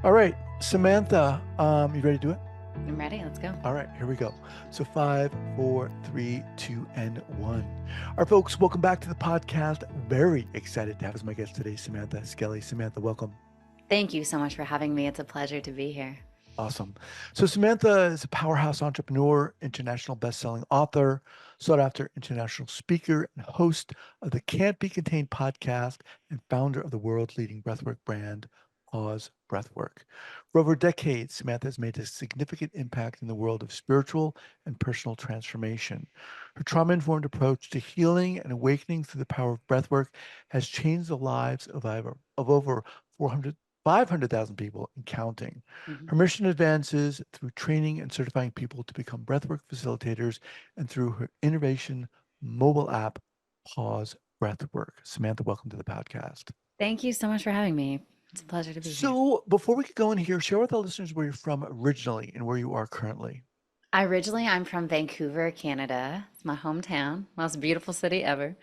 All right, Samantha, you ready to do it? I'm ready. Let's go. All right, here we go. So five, four, three, two, and one. All right, folks, welcome back to the podcast. Very excited to have as my guest today, Samantha Skelly. Samantha, welcome. Thank you so much for having me. It's a pleasure to be here. Awesome. So Samantha is a powerhouse entrepreneur, international best-selling author, sought-after international speaker, and host of the Can't Be Contained podcast, and founder of the world's leading breathwork brand, Pause Breathwork. For over decades, Samantha has made a significant impact in the world of spiritual and personal transformation. Her trauma-informed approach to healing and awakening through the power of breathwork has changed the lives of over 400, 500,000 people and counting. Mhm. Her mission advances through training and certifying people to become breathwork facilitators and through her innovation mobile app, Pause Breathwork. Samantha, welcome to the podcast. Thank you so much for having me. It's a pleasure to be here. So, before we get going here, share with our listeners where you're from originally and where you are currently. I'm from Vancouver, Canada. It's my hometown, most beautiful city ever.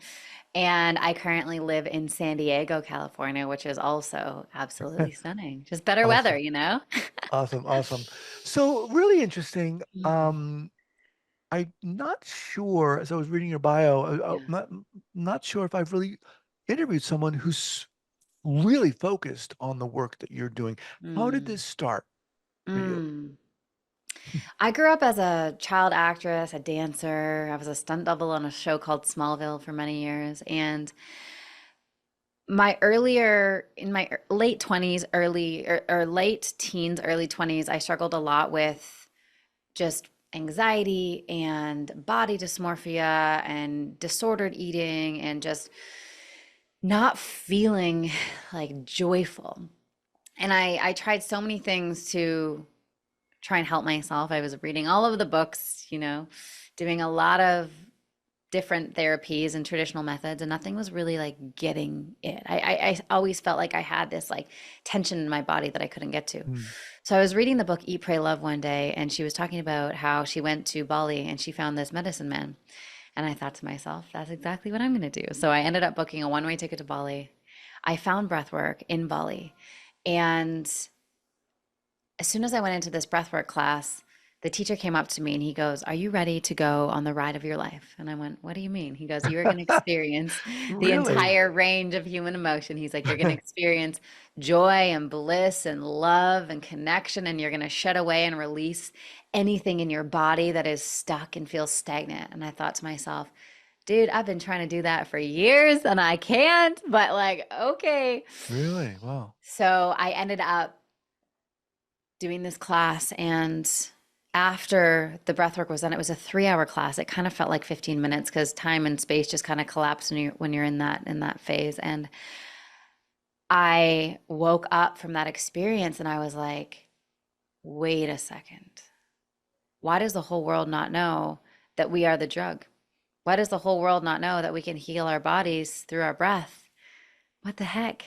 And I currently live in San Diego, California, which is also absolutely stunning. Just better weather, Awesome. you know? Awesome. Awesome. So, really interesting. Mhm. I'm not sure, as I was reading your bio, I'm Yeah. not sure if I've really interviewed someone who's really focused on the work that you're doing. How did Mm. this start for you? Mm. I grew up as a child actress, a dancer. I was a stunt double on a show called Smallville for many years. And in my late 20s, or late teens, early 20s, I struggled a lot with just anxiety and body dysmorphia and disordered eating and just not feeling like joyful. And I tried so many things to try and help myself. I was reading all of the books, doing a lot of different therapies and traditional methods, and nothing was really like getting it. I always felt like I had this like tension in my body that I couldn't get to. Mm. So I was reading the book Eat, Pray, Love one day, and she was talking about how she went to Bali and she found this medicine man. And I thought to myself, that's exactly what I'm going to do. So I ended up booking a one-way ticket to Bali. I found breathwork in Bali. And as soon as I went into this breathwork class, the teacher came up to me and he goes, "Are you ready to go on the ride of your life?" And I went, "What do you mean?" He goes, "You are going to experience the Really? entire range of human emotion." He's like, "You're going to experience joy and bliss and love and connection, and you're going to shed away and release anything in your body that is stuck and feels stagnant." And I thought to myself, dude, I've been trying to do that for years and I can't, but like, okay. Really? Wow. So I ended up doing this class, and after the breathwork was done, it was a 3 hour class. It kind of felt like 15 minutes because time and space just kind of collapse when you're in that phase. And I woke up from that experience and I was like, wait a second. Why does the whole world not know that we are the drug? Why does the whole world not know that we can heal our bodies through our breath? What the heck?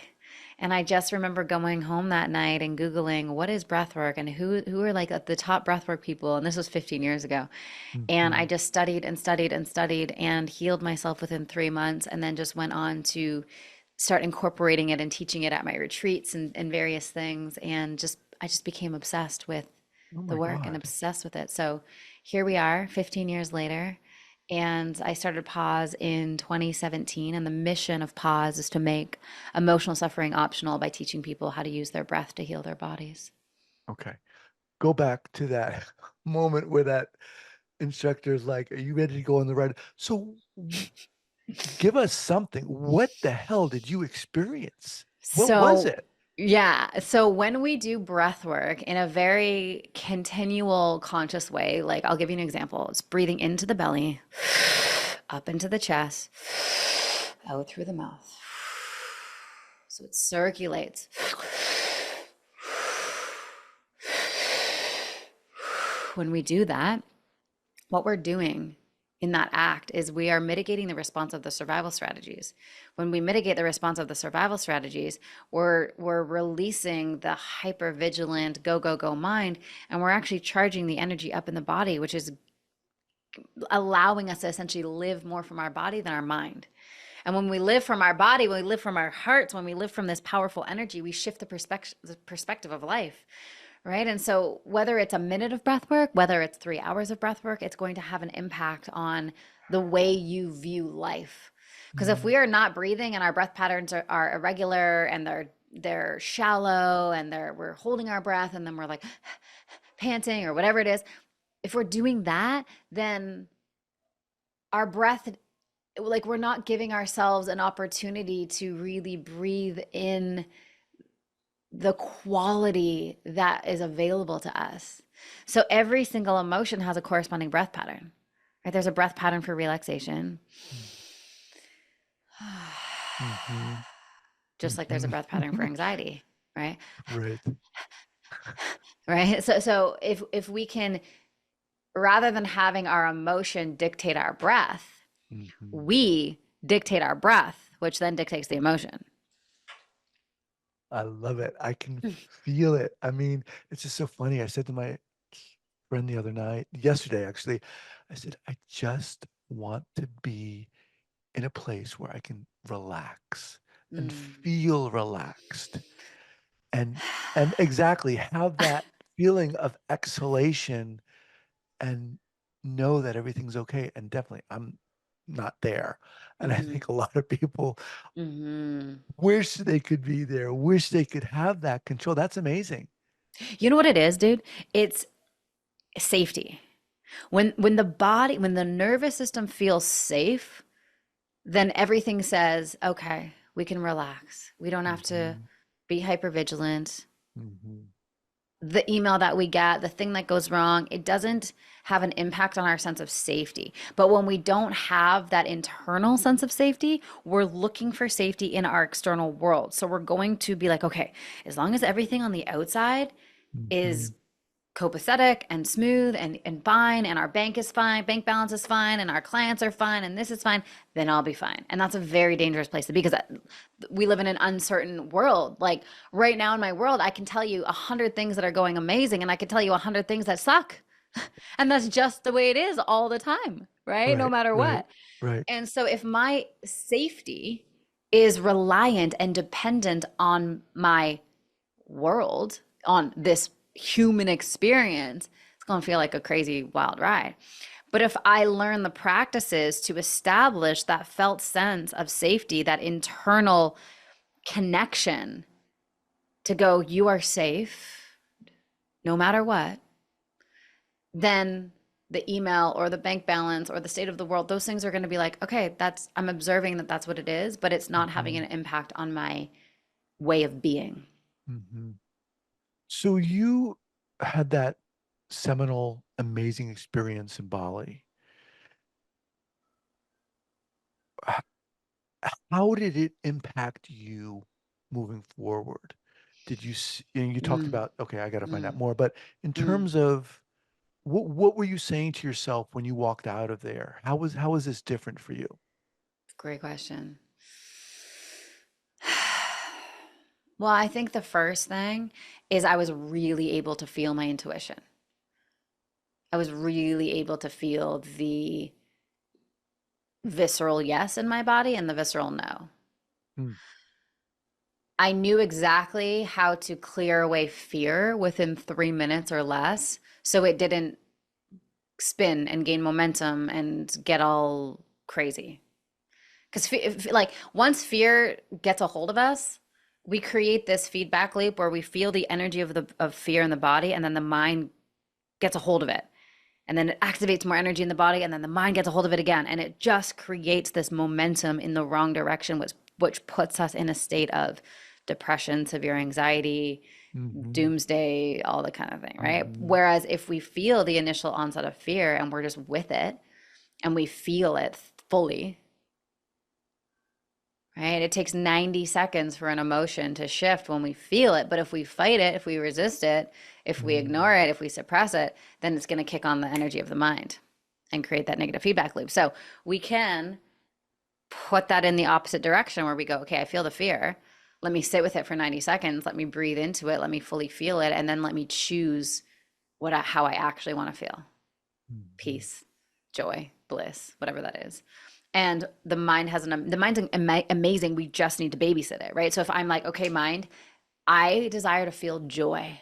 And I just remember going home that night and Googling what is breath work and who are like the top breathwork people. And this was 15 years ago. And I Mhm. just studied and studied and studied and healed myself within 3 months, and then just went on to start incorporating it and teaching it at my retreats and various things. And I just became obsessed with Oh the my work and God. obsessed with it. So here we are, 15 years later. And I started Pause in 2017. And the mission of Pause is to make emotional suffering optional by teaching people how to use their breath to heal their bodies. Okay. Go back to that moment where that instructor is like, "Are you ready to go on the ride?" So give us something. What the hell did you experience? What was So, it? yeah. So when we do breath work in a very continual, conscious way, like I'll give you an example. It's breathing into the belly, up into the chest, out through the mouth. So it circulates. When we do that, what we're doing in that act is we are mitigating the response of the survival strategies. When we mitigate the response of the survival strategies, we're releasing the hyper vigilant go go go mind, and we're actually charging the energy up in the body, which is allowing us to essentially live more from our body than our mind. And when we live from our body, when we live from our hearts, when we live from this powerful energy, we shift the perspective of life, right? And so whether it's a minute of breath work, whether it's 3 hours of breath work, it's going to have an impact on the way you view life. Because if Mm, we are not breathing and our breath patterns are irregular and they're shallow and we're holding our breath and then we're like panting or whatever it is, if we're doing that, then our breath, like, we're not giving ourselves an opportunity to really breathe in the quality that is available to us. So every single emotion has a corresponding breath pattern, right? There's a breath pattern for relaxation, mm, mhm, just like there's a mhm. breath pattern for anxiety, right? Right. Right. So if we can, rather than having our emotion dictate our breath, Mhm. we dictate our breath, which then dictates the emotion. I love it. I can feel it. I mean, it's just so funny. I said to my friend the other night, yesterday actually, I said, I just want to be in a place where I can relax and Mm. feel relaxed and exactly have that feeling of exhalation and know that everything's okay. And definitely I'm not there. And I Hmm. think a lot of people Hmm. wish they could be there, wish they could have that control. That's amazing. You know what it is, dude? It's safety. When the nervous system feels safe, then everything says, okay, we can relax. We don't have to Mhm, be hypervigilant. mhm, The email that we get, the thing that goes wrong, it doesn't have an impact on our sense of safety. But when we don't have that internal sense of safety, we're looking for safety in our external world. So we're going to be like, okay, as long as everything on the outside is mhm, copacetic and smooth and fine, and our bank is fine, bank balance is fine, and our clients are fine, and this is fine, then I'll be fine. And that's a very dangerous place to be, because we live in an uncertain world. Like right now in my world, I can tell you 100 things that are going amazing, and I can tell you 100 things that suck. And that's just the way it is all the time, right? No right, matter right, what. right. And so if my safety is reliant and dependent on my world, on this human experience, it's going to feel like a crazy wild ride. But if I learn the practices to establish that felt sense of safety, that internal connection to go, you are safe no matter what, then the email or the bank balance or the state of the world, those things are going to be like, okay, I'm observing that that's what it is, but it's not having Mhm, an impact on my way of being. mhm. So you had that seminal, amazing experience in Bali. H- How did it impact you moving forward? Did you, and you talked Mm, about, okay, I got to find out mm, more, but in mm. terms of what were you saying to yourself when you walked out of there? How was this different for you? Great question. Well, I think the first thing is I was really able to feel my intuition. I was really able to feel the visceral yes in my body and the visceral no. Mm, I knew exactly how to clear away fear within 3 minutes or less so it didn't spin and gain momentum and get all crazy. Because, like, once fear gets a hold of us, we create this feedback loop where we feel the energy of fear in the body, and then the mind gets a hold of it. And then it activates more energy in the body, and then the mind gets a hold of it again. And it just creates this momentum in the wrong direction, which puts us in a state of depression, severe anxiety, mhm, doomsday, all the kind of thing, right? mhm, Whereas if we feel the initial onset of fear and we're just with it and we feel it fully, right? It takes 90 seconds for an emotion to shift when we feel it. But if we fight it, if we resist it, if we ignore mm, it, if we suppress it, then it's going to kick on the energy of the mind and create that negative feedback loop. So we can put that in the opposite direction where we go, okay, I feel the fear. Let me sit with it for 90 seconds. Let me breathe into it. Let me fully feel it. And then let me choose how I actually want to feel: mhm. peace, joy. bliss, whatever that is. And the mind's amazing. We just need to babysit it, right? So if I'm like, okay, mind, I desire to feel joy.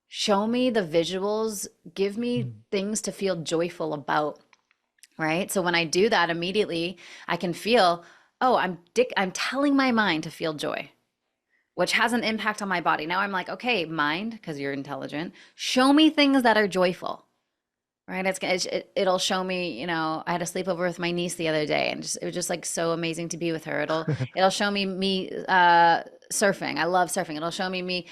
Show me the visuals, give me Mm. things to feel joyful about, right? So when I do that immediately, I can feel, oh, I'm telling my mind to feel joy, which has an impact on my body. Now I'm like, okay, mind, because you're intelligent, show me things that are joyful. Right. It'll show me, I had a sleepover with my niece the other day and it was just like so amazing to be with her. It'll show me surfing. I love surfing. It'll show me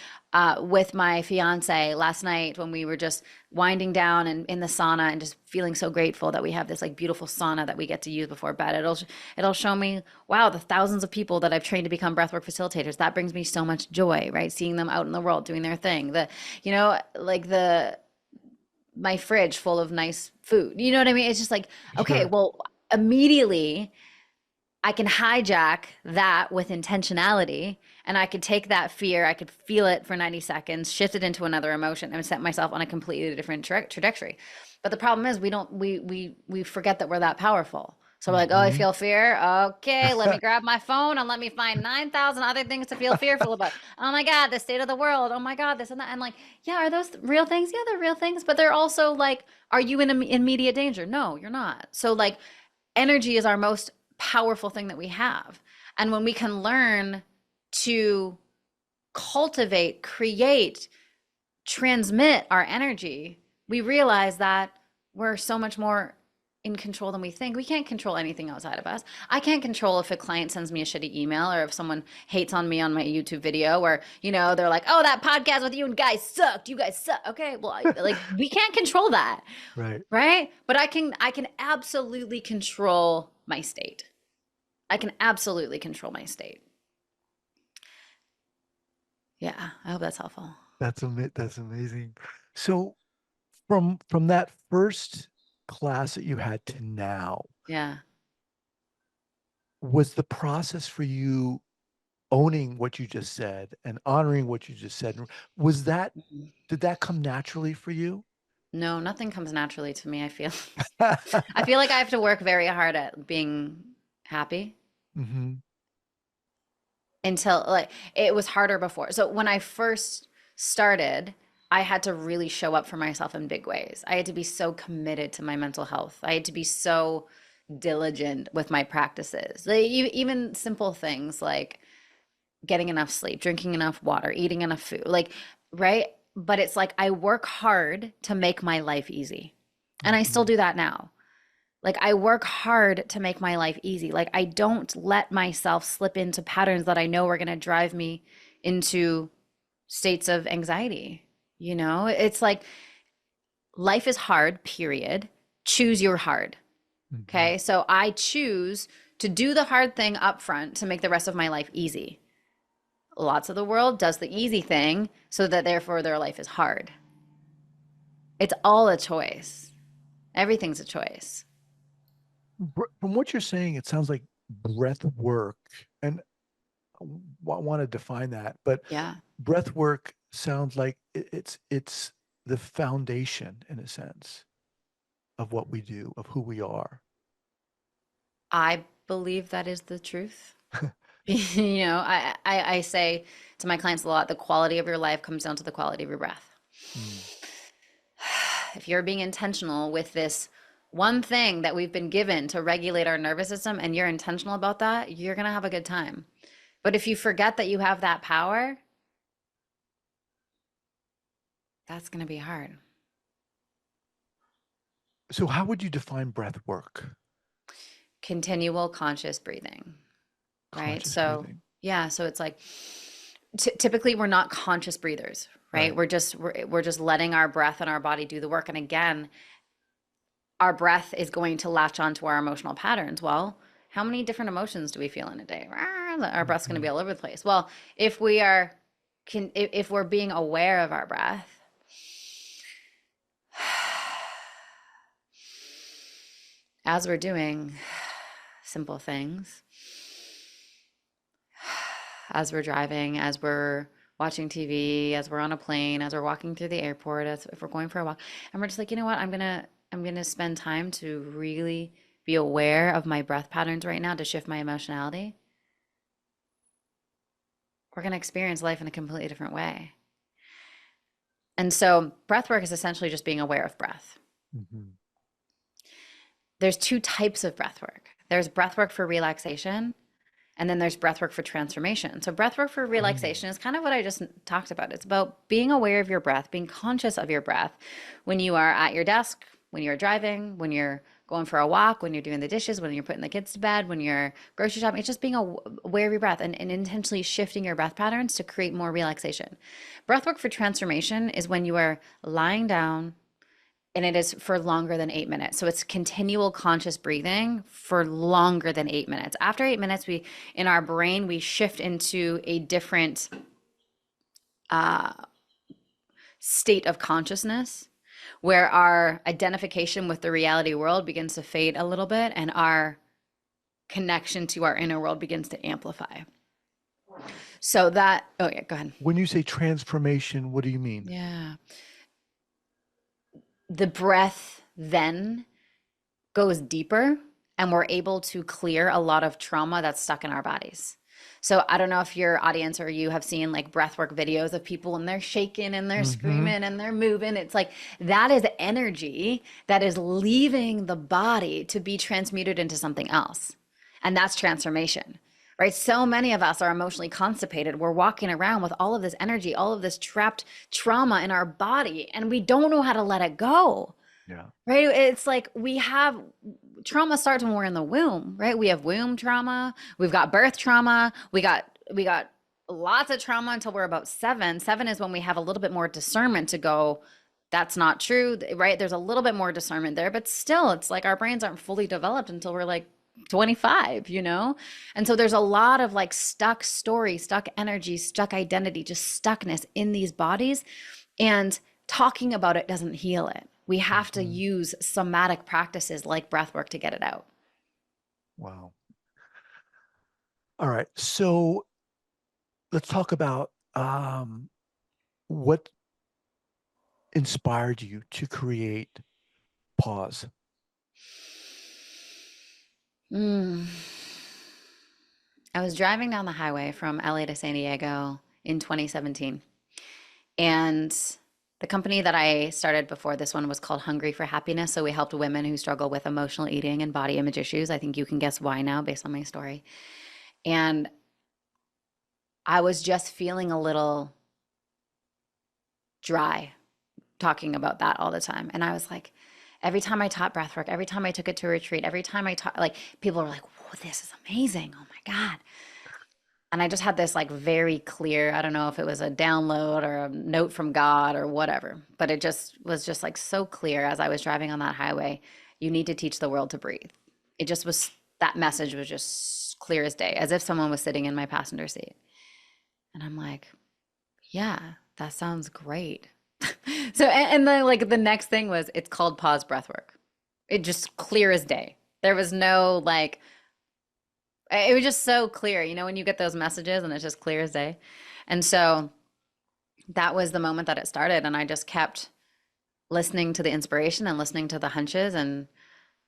with my fiance last night when we were just winding down and in the sauna and just feeling so grateful that we have this like beautiful sauna that we get to use before bed. It'll show me, wow, the thousands of people that I've trained to become breathwork facilitators. That brings me so much joy, right? Seeing them out in the world doing their thing. Like my fridge full of nice food. You know what I mean? It's just like, okay, Sure. well, immediately I can hijack that with intentionality and I could take that fear, I could feel it for 90 seconds, shift it into another emotion and set myself on a completely different trajectory. But the problem is we forget that we're that powerful. So we're like, oh, I Hmm. feel fear. Okay, let me grab my phone and let me find 9,000 other things to feel fearful about. Oh my God, the state of the world. Oh my God, this and that. And like, yeah, are those real things? Yeah, they're real things. But they're also like, are you in immediate danger? No, you're not. So like energy is our most powerful thing that we have. And when we can learn to cultivate, create, transmit our energy, we realize that we're so much more in control than we think. We can't control anything outside of us. I can't control if a client sends me a shitty email or if someone hates on me on my YouTube video or, they're like, oh, that podcast with you and guys sucked. You guys suck. Okay. Well, like we can't control that. Right. Right. But I can absolutely control my state. I can absolutely control my state. Yeah. I hope that's helpful. That's amazing. So from that first class that you had to now, Yeah. was the process for you owning what you just said and honoring what you just said? Was that Mhm. did that come naturally for you? No, nothing comes naturally to me, I feel. I feel like I have to work very hard at being happy Hmm. until like it was harder before. So when I first started, I had to really show up for myself in big ways. I had to be so committed to my mental health. I had to be so diligent with my practices. Like even simple things like getting enough sleep, drinking enough water, eating enough food, like, right? But it's like I work hard to make my life easy. And I still Hmm. do that now. Like I work hard to make my life easy. Like I don't let myself slip into patterns that I know are going to drive me into states of anxiety. It's like life is hard, period. Choose your hard. Hmm. Okay. So I choose to do the hard thing up front to make the rest of my life easy. Lots of the world does the easy thing so that therefore their life is hard. It's all a choice. Everything's a choice. From what you're saying, it sounds like breath work, and I want to define that, but Yeah. breath work sounds like it's the foundation in a sense of what we do, of who we are. I believe that is the truth. I say to my clients a lot, the quality of your life comes down to the quality of your breath. Mm. If you're being intentional with this one thing that we've been given to regulate our nervous system and you're intentional about that, you're going to have a good time. But if you forget that you have that power, that's going to be hard. So how would you define breath work? Continual conscious breathing, right? Conscious So, breathing. yeah, so it's like typically we're not conscious breathers, right? Right. We're just letting our breath and our body do the work. And again, our breath is going to latch onto our emotional patterns. Well, how many different emotions do we feel in a day? Our breath's going to be Hmm. all over the place. Well, if we're being aware of our breath, as we're doing simple things, as we're driving, as we're watching TV, as we're on a plane, as we're walking through the airport, as if we're going for a walk, and we're just like, you know what, I'm gonna I'm going to spend time to really be aware of my breath patterns right now to shift my emotionality, we're going to experience life in a completely different way. And so breath work is essentially just being aware of breath. Mm-hmm. There's two types of breath work. There's breath work for relaxation, and then there's breath work for transformation. So breath work for Mm. relaxation is kind of what I just talked about. It's about being aware of your breath, being conscious of your breath when you are at your desk, when you're driving, when you're going for a walk, when you're doing the dishes, when you're putting the kids to bed, when you're grocery shopping. It's just being aware of your breath and intentionally shifting your breath patterns to create more relaxation. Breath work for transformation is when you are lying down, and it is for longer than 8 minutes. So it's continual conscious breathing for longer than 8 minutes. After 8 minutes, we in our brain we shift into a different uh, state of consciousness, where our identification with the reality world begins to fade a little bit, and our connection to our inner world begins to amplify. So that, oh yeah, go ahead. When you say transformation, what do you mean? Yeah, the breath then goes deeper, and we're able to clear a lot of trauma that's stuck in our bodies. So I don't know if your audience or you have seen like breathwork videos of people and they're shaking and they're Mm-hmm. screaming and they're moving. It's like that is energy that is leaving the body to be transmuted into something else. And that's transformation, right? So many of us are emotionally constipated. We're walking around with all of this energy, all of this trapped trauma in our body, and we don't know how to let it go. Yeah. Right? It's like we have trauma starts when we're in the womb, right? We have womb trauma, we've got birth trauma, we got lots of trauma until we're about 7. 7 is when we have a little bit more discernment to go, that's not true, right? There's a little bit more discernment there, but still it's like our brains aren't fully developed until we're like 25, you know? And so there's a lot of like stuck story, stuck energy, stuck identity, just stuckness in these bodies. And talking about it doesn't heal it. We have to Mm-hmm. use somatic practices like breath work to get it out. Wow. All right. So let's talk about what inspired you to create Pause. Mm. I was driving down the highway from LA to San Diego in 2017. And the company that I started before this one was called Hungry for Happiness. So we helped women who struggle with emotional eating and body image issues. I think you can guess why now based on my story. And I was just feeling a little dry talking about that all the time. And I was like, every time I taught breath work, every time I took it to a retreat, every time I taught, like people were like, whoa, this is amazing. Oh my God. And I just had this like very clear, I don't know if it was a download or a note from God or whatever, but it just was just like so clear as I was driving on that highway. You need to teach the world to breathe. It just was, that message was just clear as day, as if someone was sitting in my passenger seat. And I'm like, yeah, that sounds great. So, and then like the next thing was it's called pause breath work. It just clear as day. There was no like, it was just so clear, you know, when you get those messages and it's just clear as day. And so that was the moment that it started. And I just kept listening to the inspiration and listening to the hunches. And,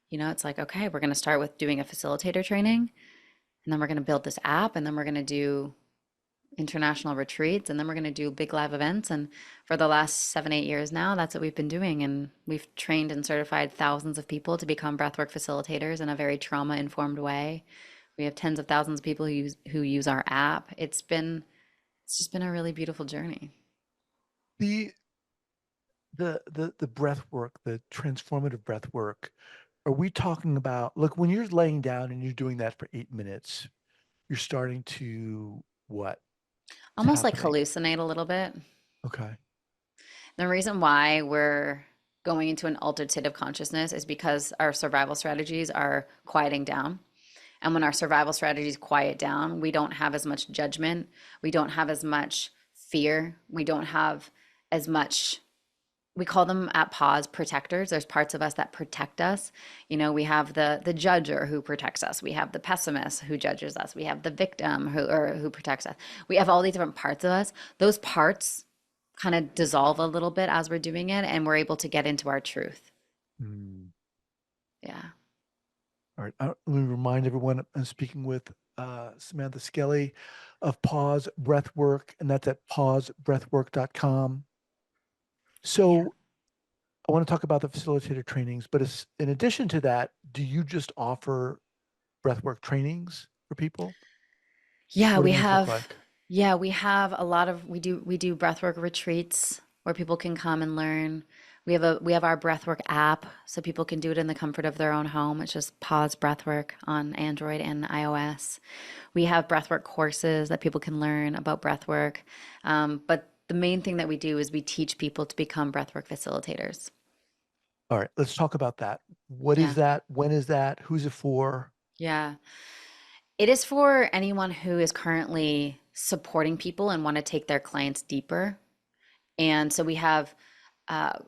you know, it's like, okay, we're going to start with doing a facilitator training. And then we're going to build this app. And then we're going to do international retreats, and then we're going to do big live events. And for the last 7, 8 years now, that's what we've been doing. And we've trained and certified thousands of people to become breathwork facilitators in a very trauma informed way. We have tens of thousands of people who use our app. It's just been a really beautiful journey. The the breath work, the transformative breath work, are we talking about, look, when you're laying down and you're doing that for 8 minutes, you're starting to what's Almost like happening? hallucinate a little bit. Okay. The reason why we're going into an altered state of consciousness is because our survival strategies are quieting down. And when our survival strategies quiet down, we don't have as much judgment. We don't have as much fear. We don't have as much, we call them at pause protectors. There's parts of us that protect us. You know, we have the judger who protects us. We have the pessimist who judges us. We have the victim who protects us. We have all these different parts of us. Those parts kind of dissolve a little bit as we're doing it, and we're able to get into our truth. Mm. Yeah. All right. Let me remind everyone I'm speaking with Samantha Skelly of Pause Breathwork, and that's at pausebreathwork.com. Yeah. So I want to talk about the facilitator trainings, but in addition to that, do you just offer breathwork trainings for people? Yeah, What do we those look have like? yeah, we have a lot of we do breathwork retreats where people can come and learn. We have our breathwork app so people can do it in the comfort of their own home. It's just Pause Breathwork on Android and iOS. We have breathwork courses that people can learn about breathwork. But the main thing that we do is we teach people to become breathwork facilitators. All right, let's talk about that. What is Yeah. that? When is that? Who's it for? Yeah. It is for anyone who is currently supporting people and want to take their clients deeper. And so we have uh,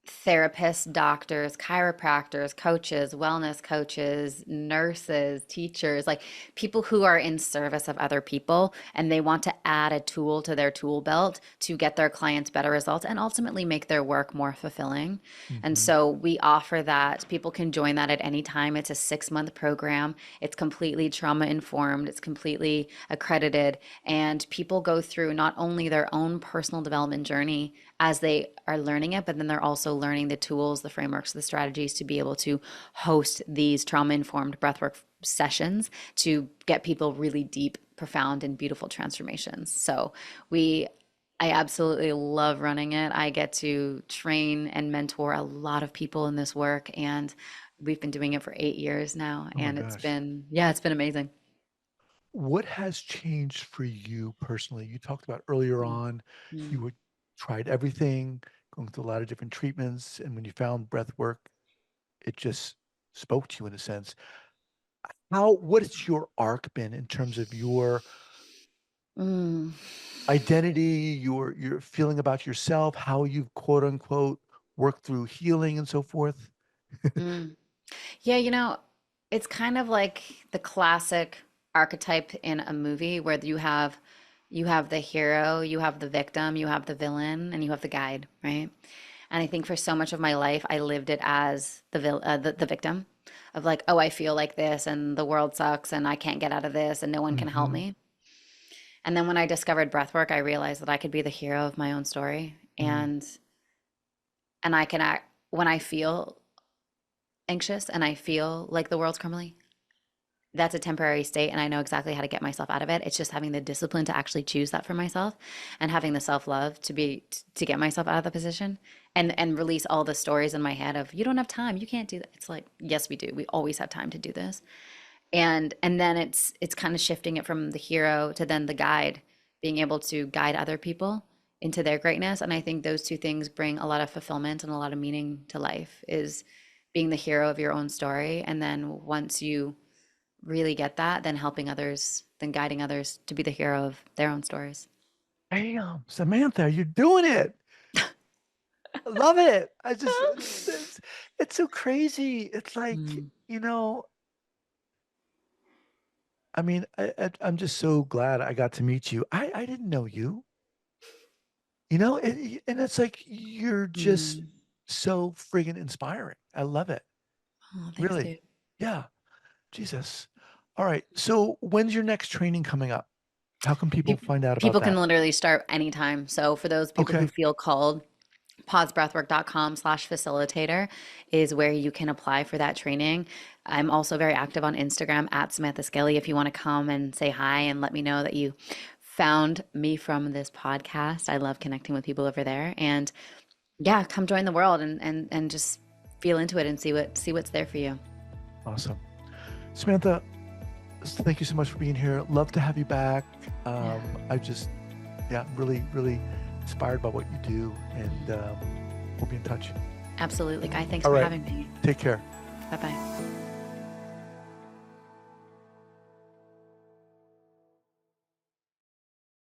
therapists, doctors, chiropractors, coaches, wellness coaches, nurses, teachers, like people who are in service of other people and they want to add a tool to their tool belt to get their clients better results and ultimately make their work more fulfilling. And Hmm. so we offer that. People can join that at any time. It's a 6-month program. It's completely trauma informed, it's completely accredited. And people go through not only their own personal development journey as they are learning it, but then they're also learning the tools, the frameworks, the strategies to be able to host these trauma informed breathwork sessions to get people really deep, profound, and beautiful transformations. So we I absolutely love running it. I get to train and mentor a lot of people in this work, and we've been doing it for 8 years now, Oh my and it's gosh. been, yeah, it's been amazing. What has changed for you personally? You talked about earlier Mm, on, mm, you would tried everything, going through a lot of different treatments, and when you found breath work, it just spoke to you in a sense. What has your arc been in terms of your mm, identity, your feeling about yourself, how you've quote unquote worked through healing and so forth? mm. Yeah, it's kind of like the classic archetype in a movie where you have the hero, you have the victim, you have the villain, and you have the guide, right? And I think for so much of my life, I lived it as the victim of like, oh, I feel like this, and the world sucks, and I can't get out of this, and no one can help Hmm. me. And then when I discovered breathwork, I realized that I could be the hero of my own story, Mm. and I can act when I feel anxious and I feel like the world's crumbling. That's a temporary state and I know exactly how to get myself out of it. It's just having the discipline to actually choose that for myself and having the self-love to get myself out of the position and release all the stories in my head of you don't have time, you can't do that. It's like, yes, we do. We always have time to do this. And then it's kind of shifting it from the hero to then the guide, being able to guide other people into their greatness. And I think those two things bring a lot of fulfillment and a lot of meaning to life is being the hero of your own story. And then once you really get that, then helping others, then guiding others to be the hero of their own stories. Damn, Samantha, you're doing it. I love it. It's so crazy. It's like, Mm, you know, I mean, I'm just so glad I got to meet you. I didn't know you, and it's like you're just mm. so friggin' inspiring. I love it. Oh, thanks, Really. dude. Yeah. Jesus. All right. So when's your next training coming up? How can people People, find out about people can that? literally start anytime. So for those people who Okay. feel called, pausebreathwork.com/facilitator is where you can apply for that training. I'm also very active on Instagram at Samantha Skelly if you want to come and say hi and let me know that you found me from this podcast. I love connecting with people over there. And yeah, come join the world and just feel into it and see what's there for you. Awesome. Samantha, thank you so much for being here. Love to have you back. Yeah, I just, yeah, really, really inspired by what you do, and we'll be in touch. absolutely. Guy, thanks All for right. having me. Take care. Bye bye.